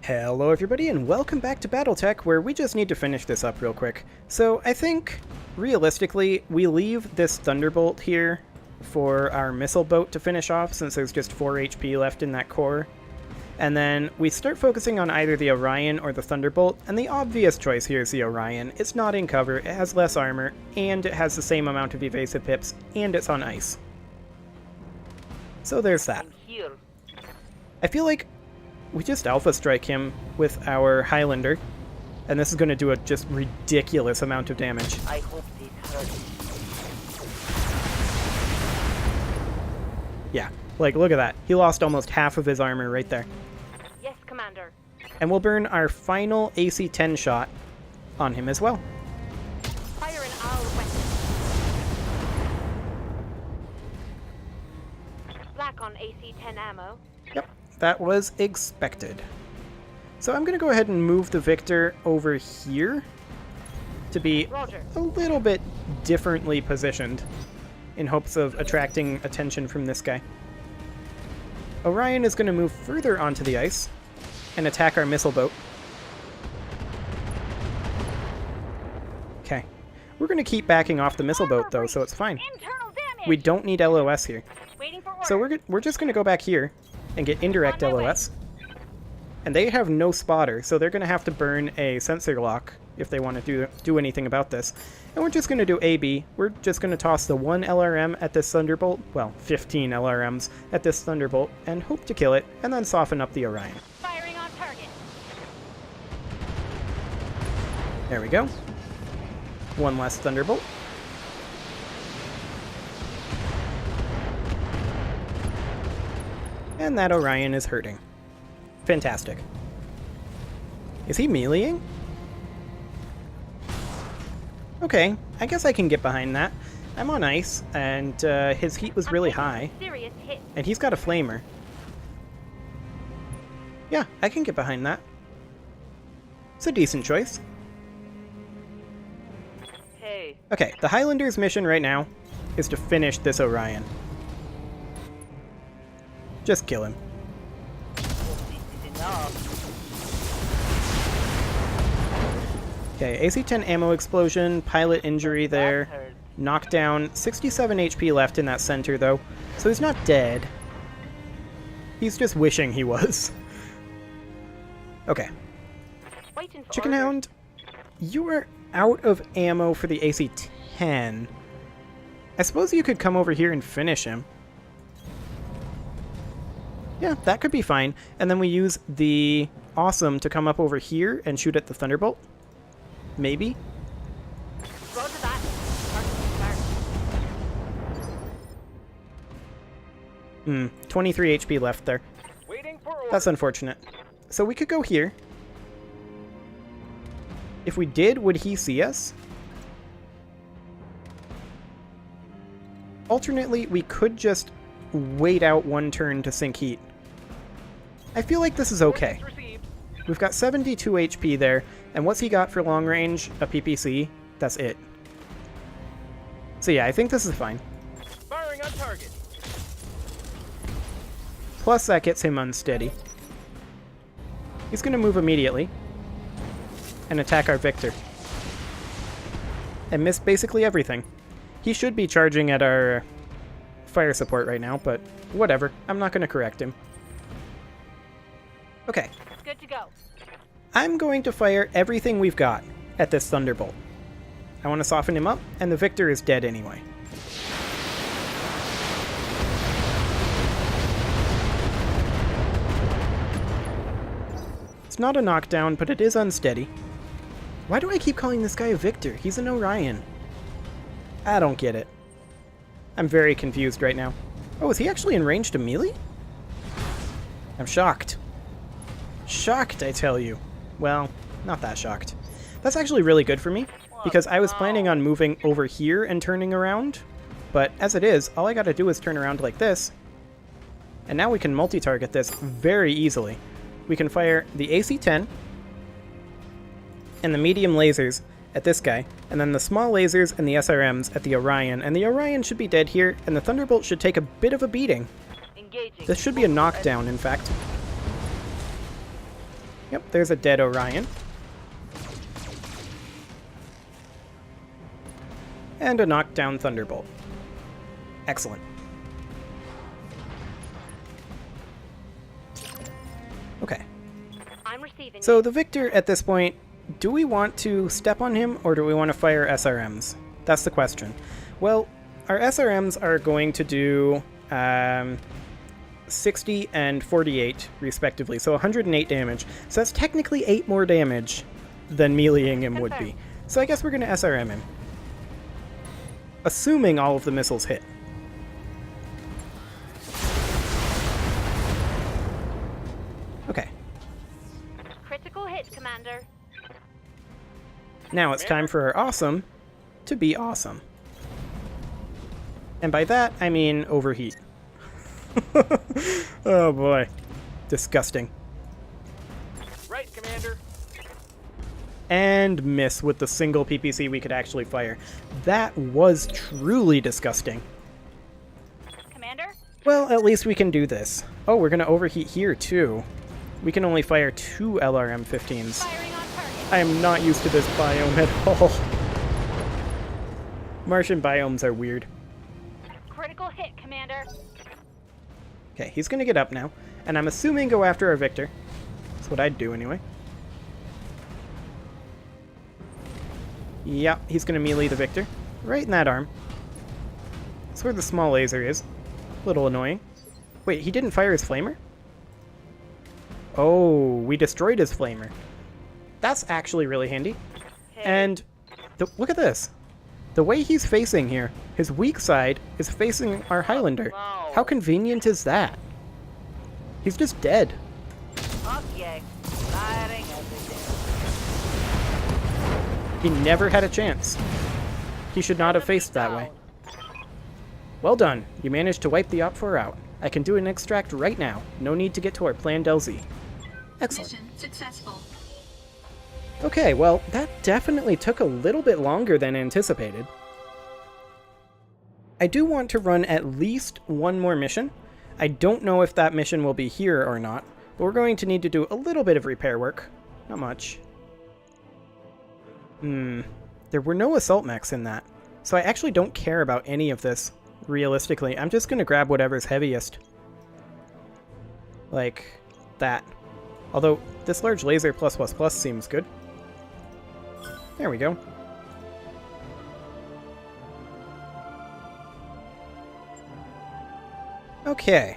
Hello everybody and welcome back to BattleTech, where we just need to finish this up real quick. So I think, realistically, we leave this Thunderbolt here for our missile boat to finish off, since there's just 4 HP left in that core. And then we start focusing on either the Orion or the Thunderbolt, and the obvious choice here is the Orion. It's not in cover, it has less armor, and it has the same amount of evasive pips, and it's on ice. So there's that. I feel like we just Alpha Strike him with our Highlander, and this is going to do a just ridiculous amount of damage. I hope this hurts. Yeah, like look at that. He lost almost half of his armor right there. Yes, Commander. And we'll burn our final AC-10 shot on him as well. Fire an owl weapon. Black on AC-10 ammo. Yep, that was expected. So I'm going to go ahead and move the Victor over here to be Roger. a little bit differently positioned in hopes of attracting attention from this guy. Orion is going to move further onto the ice and attack our missile boat. Okay. We're going to keep backing off the missile boat, though, so it's fine. Internal damage. We don't need LOS here. Waiting for order. So we're just going to go back here and get indirect On my LOS. And they have no spotter, so they're going to have to burn a sensor lock if they want to do anything about this. And we're just going to do AB. We're just going to toss the 1 LRM at this Thunderbolt, well, 15 LRMs at this Thunderbolt, and hope to kill it, and then soften up the Orion. Firing on target. There we go. One less Thunderbolt. And that Orion is hurting. Fantastic. Is he meleeing? Okay, I guess I can get behind that. I'm on ice, and his heat was really high. Serious hit. And he's got a flamer. Yeah, I can get behind that. It's a decent choice. Hey. Okay, the Highlander's mission right now is to finish this Orion. Just kill him. This is enough. Okay, AC-10 ammo explosion, pilot injury there. That hurt. Knockdown, 67 HP left in that center though, so he's not dead. He's just wishing he was. Okay, Waiting for Chicken order. Hound, you are out of ammo for the AC-10. I suppose you could come over here and finish him. Yeah, that could be fine. And then we use the Awesome to come up over here and shoot at the Thunderbolt. Maybe. Roger that. Target confirmed. 23 HP left there. Waiting for order. That's unfortunate. So we could go here. If we did, would he see us? Alternately, we could just wait out one turn to sink heat. I feel like this is okay. Orders received. We've got 72 HP there, and what's he got for long range? A PPC? That's it. So yeah, I think this is fine. Firing on target. Plus that gets him unsteady. He's going to move immediately and attack our Victor. And miss basically everything. He should be charging at our fire support right now, but whatever. I'm not going to correct him. Okay. It's good to go. I'm going to fire everything we've got at this Thunderbolt. I want to soften him up, and the Victor is dead anyway. It's not a knockdown, but it is unsteady. Why do I keep calling this guy a Victor? He's an Orion. I don't get it. I'm very confused right now. Oh, is he actually in range to melee? I'm shocked. Shocked, I tell you. Well, not that shocked. That's actually really good for me, because I was planning on moving over here and turning around, but as it is, all I gotta do is turn around like this, and now we can multi-target this very easily. We can fire the AC-10 and the medium lasers at this guy, and then the small lasers and the SRMs at the Orion, and the Orion should be dead here, and the Thunderbolt should take a bit of a beating. Engaging. This should be a knockdown, in fact. Yep, there's a dead Orion. And a knockdown Thunderbolt. Excellent. Okay. I'm receiving. So the Victor at this point, do we want to step on him or do we want to fire SRMs? That's the question. Well, our SRMs are going to do 60 and 48 respectively, so 108 damage. So that's technically 8 more damage than meleeing him would be. So I guess we're going to SRM him. Assuming all of the missiles hit. Okay. Critical hit, Commander. Now it's time for our awesome to be awesome. And by that, I mean overheat. Oh boy. Disgusting. Right, Commander. And miss with the single PPC we could actually fire. That was truly disgusting. Commander? Well, at least we can do this. Oh, we're going to overheat here too. We can only fire 2 LRM-15s. Firing on target. I am not used to this biome at all. Martian biomes are weird. Critical hit, Commander. Okay, he's going to get up now. And I'm assuming go after our Victor. That's what I'd do anyway. Yeah, he's going to melee the Victor. Right in that arm. That's where the small laser is. A little annoying. Wait, he didn't fire his flamer? Oh, we destroyed his flamer. That's actually really handy. Hey. And look at this. The way he's facing here, his weak side is facing our Highlander. No. How convenient is that? He's just dead. Okay. Firing everything. He never had a chance. He should not have faced that way. Well done. You managed to wipe the Op-4 out. I can do an extract right now. No need to get to our planned LZ. Excellent. Mission successful. Okay, well, that definitely took a little bit longer than anticipated. I do want to run at least one more mission. I don't know if that mission will be here or not, but we're going to need to do a little bit of repair work. Not much. There were no assault mechs in that, so I actually don't care about any of this, realistically. I'm just going to grab whatever's heaviest. Like that. Although, this large laser +++ seems good. There we go. Okay.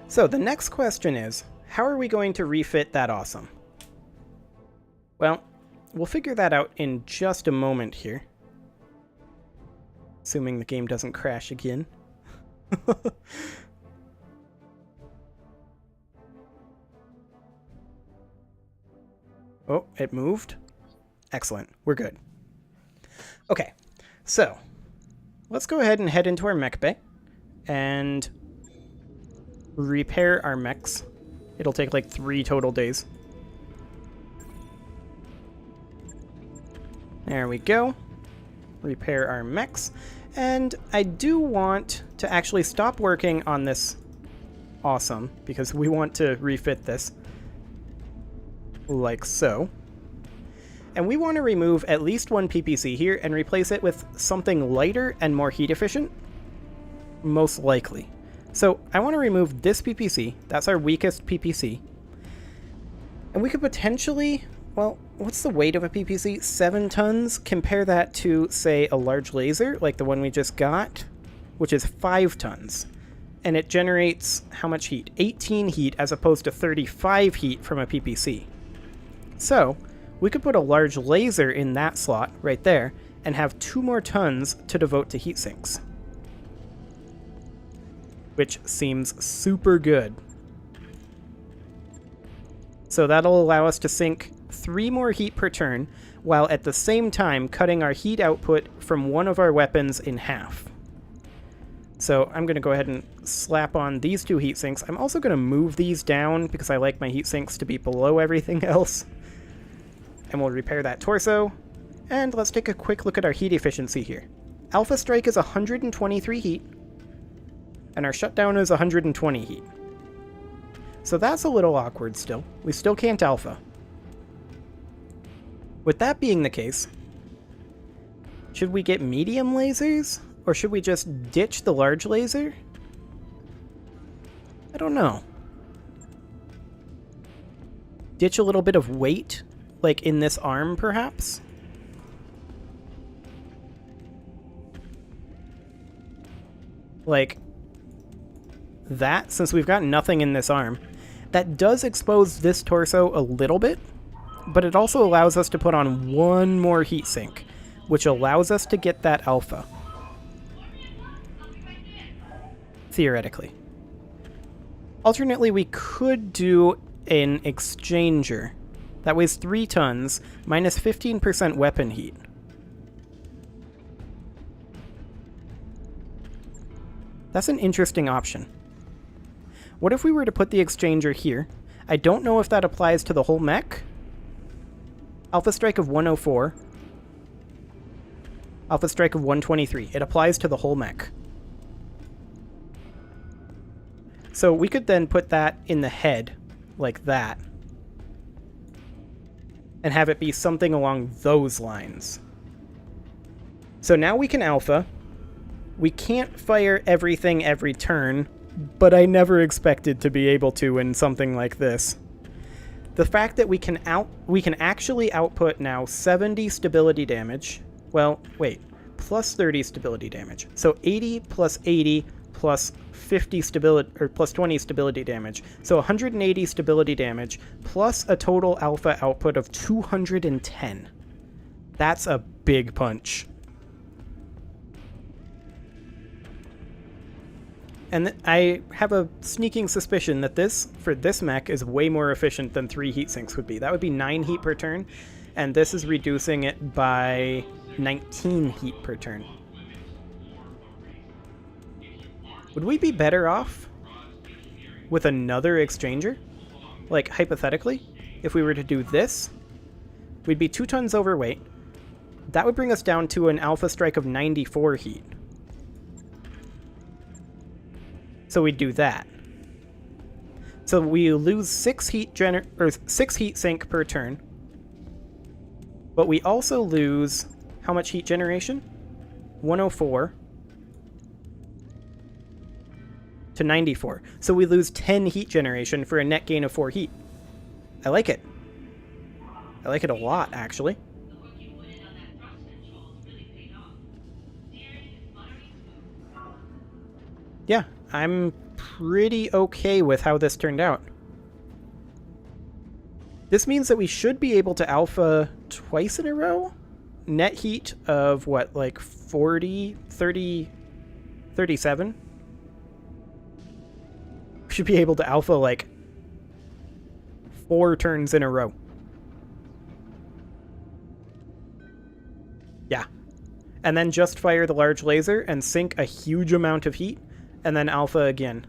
So the next question is, how are we going to refit that awesome? Well, we'll figure that out in just a moment here. Assuming the game doesn't crash again. Oh, it moved. Excellent. We're good. Okay, so let's go ahead and head into our mech bay and repair our mechs. It'll take like 3 total days. There we go. Repair our mechs. And I do want to actually stop working on this awesome because we want to refit this. Like so. And we want to remove at least one PPC here and replace it with something lighter and more heat efficient. Most likely. So I want to remove this PPC. That's our weakest PPC. And we could potentially, well, what's the weight of a PPC? 7 tons. Compare that to, say, a large laser, like the one we just got, which is 5 tons. And it generates how much heat? 18 heat as opposed to 35 heat from a PPC. So, we could put a large laser in that slot right there and have 2 more tons to devote to heat sinks. Which seems super good. So that'll allow us to sink 3 more heat per turn, while at the same time cutting our heat output from one of our weapons in half. So I'm going to go ahead and slap on these 2 heat sinks. I'm also going to move these down because I like my heat sinks to be below everything else. And we'll repair that torso. And let's take a quick look at our heat efficiency here. Alpha Strike is 123 heat. And our shutdown is 120 heat. So that's a little awkward still. We still can't alpha. With that being the case, should we get medium lasers? Or should we just ditch the large laser? I don't know. Ditch a little bit of weight, like in this arm, perhaps? Like that, since we've got nothing in this arm. That does expose this torso a little bit, but it also allows us to put on one more heatsink, which allows us to get that alpha. Theoretically. Alternately, we could do an exchanger that weighs 3 tons, minus 15% weapon heat. That's an interesting option. What if we were to put the exchanger here? I don't know if that applies to the whole mech. Alpha strike of 104. Alpha strike of 123. It applies to the whole mech. So we could then put that in the head, like that, and have it be something along those lines. So now we can alpha. We can't fire everything every turn, but I never expected to be able to in something like this. The fact that we can actually output now 70 stability damage. Well, wait, plus 30 stability damage. So 80 plus 80 plus 50 stability, or plus 20 stability damage. So 180 stability damage plus a total alpha output of 210. That's a big punch. And I have a sneaking suspicion that this, for this mech, is way more efficient than 3 heat sinks would be. That would be 9 heat per turn, and this is reducing it by 19 heat per turn. Would we be better off with another exchanger? Like, hypothetically, if we were to do this, we'd be 2 tons overweight. That would bring us down to an alpha strike of 94 heat. So we'd do that. So we lose 6 heat sink per turn. But we also lose how much heat generation? 104 to 94. So we lose 10 heat generation for a net gain of 4 heat. I like it. I like it a lot, actually. Yeah, I'm pretty okay with how this turned out. This means that we should be able to alpha twice in a row? Net heat of what, like 40, 30, 37? We should be able to alpha like 4 turns in a row. Yeah. And then just fire the large laser and sink a huge amount of heat, and then alpha again.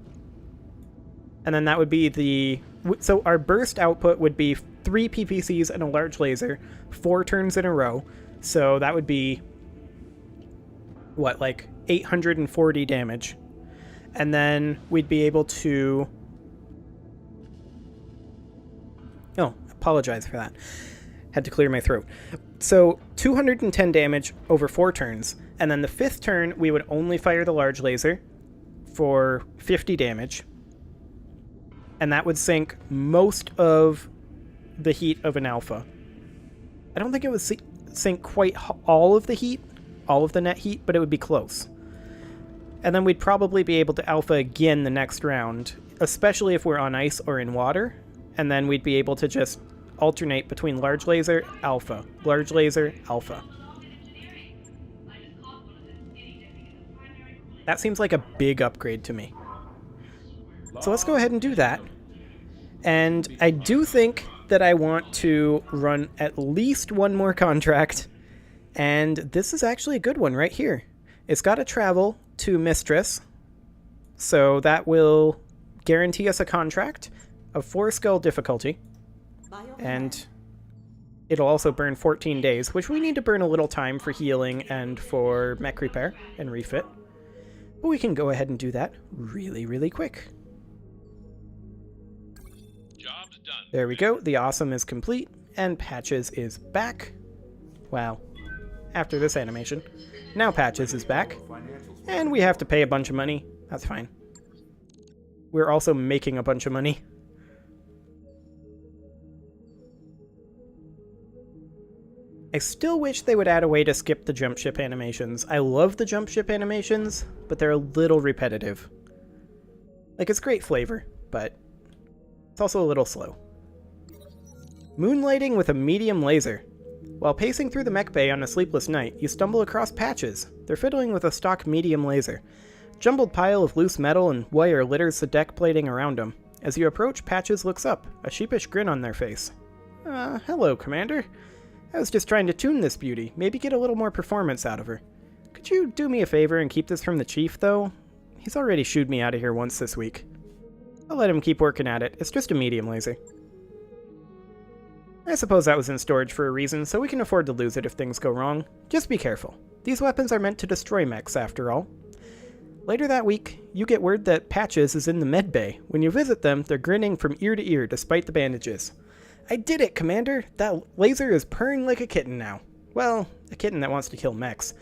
And then that would be the... So our burst output would be 3 PPCs and a large laser, 4 turns in a row. So that would be... what, like 840 damage. And then we'd be able to... Oh, apologize for that. Had to clear my throat. So 210 damage over 4 turns. And then the 5th turn, we would only fire the large laser for 50 damage. And that would sink most of the heat of an alpha. I don't think it would sink quite all of the heat, all of the net heat, but it would be close. And then we'd probably be able to alpha again the next round, especially if we're on ice or in water. And then we'd be able to just alternate between large laser, alpha, large laser, alpha. That seems like a big upgrade to me. So let's go ahead and do that. And I do think that I want to run at least one more contract. And this is actually a good one right here. It's got to travel to Mistress. So that will guarantee us a contract of 4 skill difficulty. And it'll also burn 14 days, which we need to burn a little time for healing and for mech repair and refit. But we can go ahead and do that really, really quick. done. There we go. The awesome is complete, and Patches is back. Wow. After this animation. Now Patches is back. And we have to pay a bunch of money. That's fine. We're also making a bunch of money. I still wish they would add a way to skip the jump ship animations. I love the jump ship animations, but they're a little repetitive. Like, it's great flavor, but it's also a little slow. Moonlighting with a medium laser. While pacing through the mech bay on a sleepless night, you stumble across Patches. They're fiddling with a stock medium laser. Jumbled pile of loose metal and wire litters the deck plating around him. As you approach, Patches looks up, a sheepish grin on their face. Hello, Commander. I was just trying to tune this beauty, maybe get a little more performance out of her. Could you do me a favor and keep this from the Chief, though? He's already shooed me out of here once this week. I'll let him keep working at it. It's just a medium laser. I suppose that was in storage for a reason, so we can afford to lose it if things go wrong. Just be careful. These weapons are meant to destroy mechs, after all. Later that week, you get word that Patches is in the med bay. When you visit them, they're grinning from ear to ear despite the bandages. I did it, Commander! That laser is purring like a kitten now. Well, a kitten that wants to kill mechs.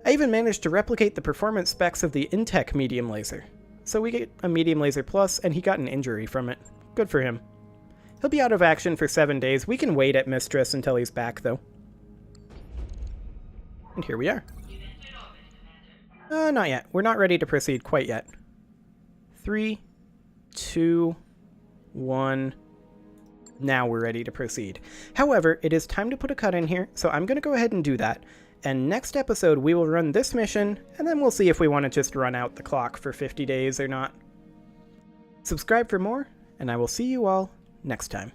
I even managed to replicate the performance specs of the Intech medium laser. So we get a medium laser plus, and he got an injury from it. Good for him. He'll be out of action for 7 days. We can wait at Mistress until he's back, though. And here we are. Not yet. We're not ready to proceed quite yet. 3, 2, 1... Now we're ready to proceed. However, it is time to put a cut in here, so I'm going to go ahead and do that. And next episode, we will run this mission, and then we'll see if we want to just run out the clock for 50 days or not. Subscribe for more, and I will see you all next time.